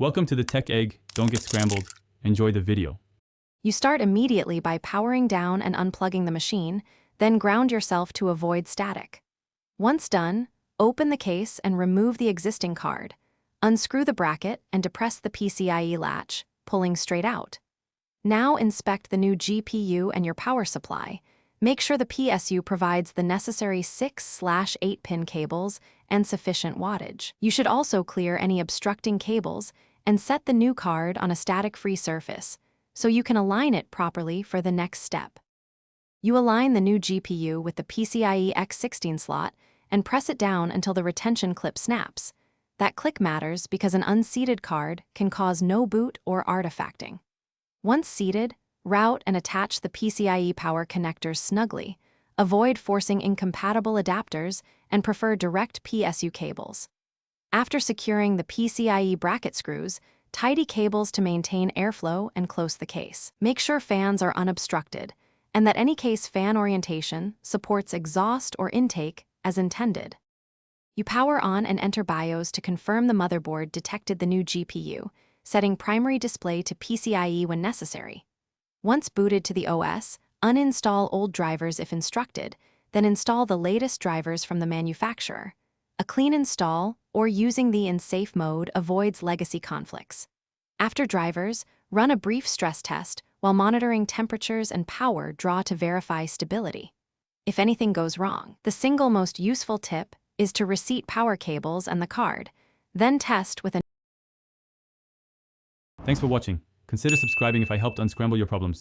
Welcome to the Tech Egg. Don't get scrambled. Enjoy the video. You start immediately by powering down and unplugging the machine, then ground yourself to avoid static. Once done, open the case and remove the existing card. Unscrew the bracket and depress the PCIe latch, pulling straight out. Now inspect the new GPU and your power supply. Make sure the PSU provides the necessary 6/8-pin cables and sufficient wattage. You should also clear any obstructing cables and set the new card on a static-free surface, so you can align it properly for the next step. You align the new GPU with the PCIe X16 slot and press it down until the retention clip snaps. That click matters because an unseated card can cause no boot or artifacting. Once seated, route and attach the PCIe power connectors snugly. Avoid forcing incompatible adapters and prefer direct PSU cables. After securing the PCIe bracket screws, tidy cables to maintain airflow and close the case. Make sure fans are unobstructed and that any case fan orientation supports exhaust or intake as intended. You power on and enter BIOS to confirm the motherboard detected the new GPU, setting primary display to PCIe when necessary. Once booted to the OS, uninstall old drivers if instructed, then install the latest drivers from the manufacturer. A clean install or using the in safe mode avoids legacy conflicts. After drivers, run a brief stress test while monitoring temperatures and power draw to verify stability. If anything goes wrong, the single most useful tip is to reseat power cables and the card, then test with a... Thanks for watching. Consider subscribing if I helped unscramble your problems.